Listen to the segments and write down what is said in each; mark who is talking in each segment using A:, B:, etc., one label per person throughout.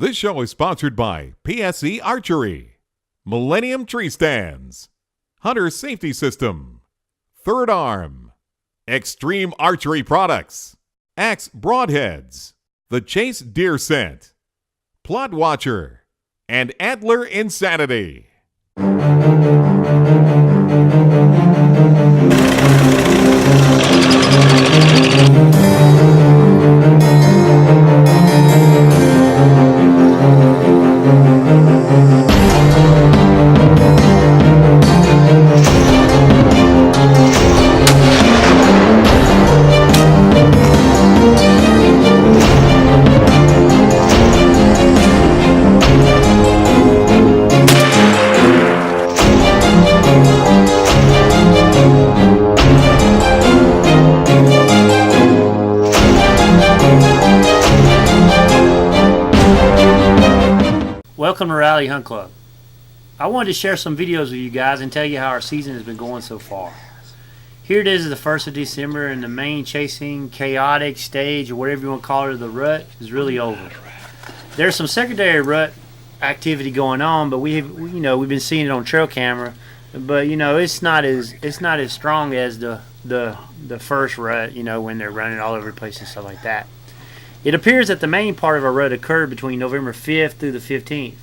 A: This show is sponsored by PSE Archery, Millennium Tree Stands, Hunter Safety System, Third Arm, Extreme Archery Products, Axe Broadheads, The Chase Deer Scent, Plot Watcher, and Antler Insanity.
B: Welcome to Rally Hunt Club. I wanted to share some videos with you guys and tell you how our season has been going so far. Here it is the 1st of December, and the main chasing, chaotic stage, or whatever you want to call it, of the rut is really over. There's some secondary rut activity going on, but we've been seeing it on trail camera, but it's not as strong as the first rut, when they're running all over the place and stuff like that. It appears that the main part of our rut occurred between November 5th through the 15th.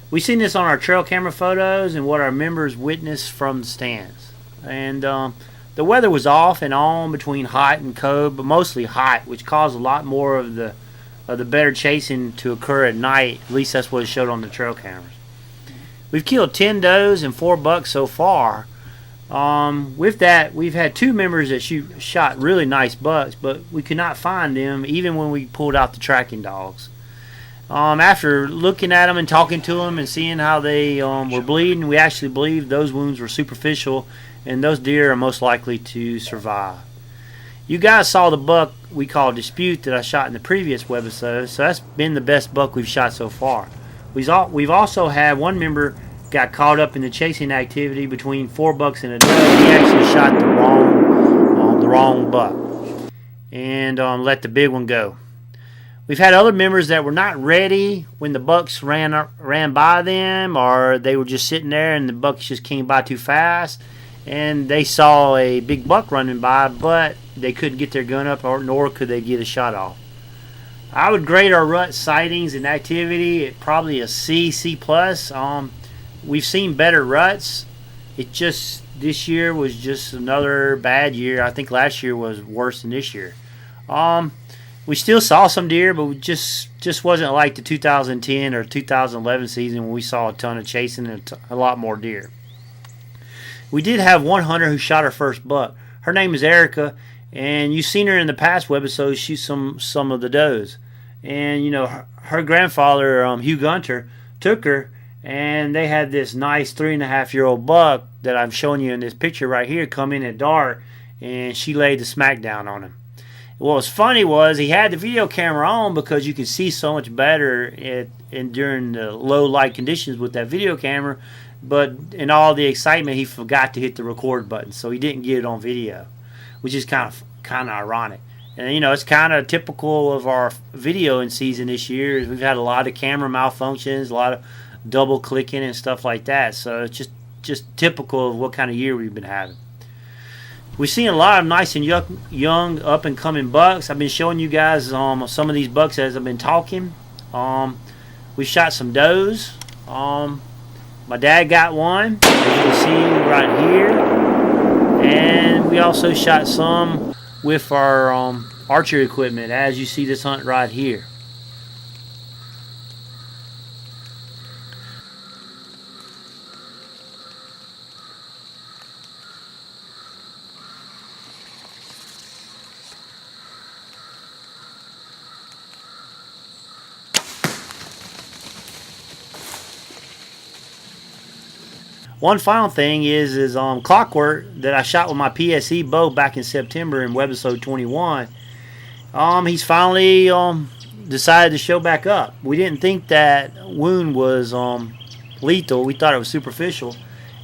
B: We've seen this on our trail camera photos and what our members witnessed from the stands. And the weather was off and on between hot and cold, but mostly hot, which caused a lot more of the better chasing to occur at night. At least that's what it showed on the trail cameras. We've killed 10 does and 4 bucks so far. With that, we've had 2 members that shot really nice bucks, but we could not find them even when we pulled out the tracking dogs. After looking at them and talking to them and seeing how they were bleeding, we actually believe those wounds were superficial and those deer are most likely to survive. You guys saw the buck we call Dispute that I shot in the previous webisode, so that's been the best buck we've shot so far. We've also had one member got caught up in the chasing activity between 4 bucks and a doe. He actually shot the wrong buck and let the big one go. We've had other members that were not ready when the bucks ran by them, or they were just sitting there and the bucks just came by too fast, and they saw a big buck running by, but they couldn't get their gun up, nor could they get a shot off. I would grade our rut sightings and activity at probably a C+. We've seen better ruts. This year was just another bad year. I think last year was worse than this year. We still saw some deer, but we just wasn't like the 2010 or 2011 season when we saw a ton of chasing and a lot more deer. We did have one hunter who shot her first buck. Her name is Erica, and you've seen her in the past webisodes shoot some of the does. And her grandfather, Hugh Gunter, took her, and they had this nice 3.5-year-old buck that I'm showing you in this picture right here come in at dark, and she laid the smackdown on him. What was funny was he had the video camera on because you could see so much better during the low light conditions with that video camera, but in all the excitement he forgot to hit the record button, so he didn't get it on video, which is kind of ironic. And it's kind of typical of our video in season this year. We've had a lot of camera malfunctions, a lot of double clicking and stuff like that, so it's just typical of what kind of year we've been having. We've seen a lot of nice and young up and coming bucks. I've been showing you guys some of these bucks as I've been talking. We shot some does. My dad got one, as you can see right here, and we also shot some with our archery equipment, as you see this hunt right here. One final thing is Clockwork that I shot with my PSE bow back in September in Webisode 21. He's finally decided to show back up. We didn't think that wound was lethal. We thought it was superficial.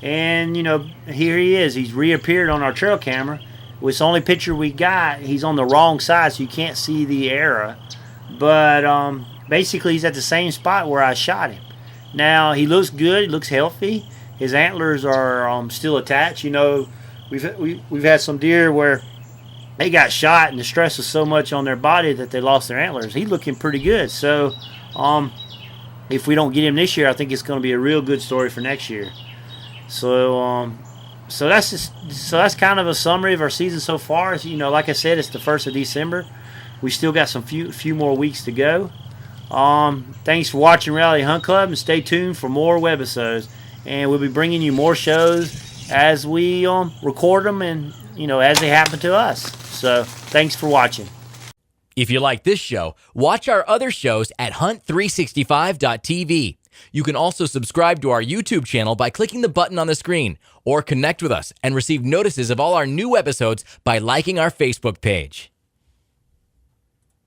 B: And, here he is. He's reappeared on our trail camera. It's the only picture we got. He's on the wrong side, so you can't see the arrow. But basically he's at the same spot where I shot him. Now he looks good, he looks healthy. His antlers are still attached. You know, we've had some deer where they got shot and the stress was so much on their body that they lost their antlers. He's looking pretty good. So if we don't get him this year, I think it's going to be a real good story for next year. So that's kind of a summary of our season so far. You know, like I said, it's the 1st of December. We still got some few more weeks to go. Thanks for watching Reality Hunt Club, and stay tuned for more webisodes. And we'll be bringing you more shows as we record them and, you know, as they happen to us. So thanks for watching.
C: If you like this show, watch our other shows at hunt365.tv. You can also subscribe to our YouTube channel by clicking the button on the screen, or connect with us and receive notices of all our new episodes by liking our Facebook page.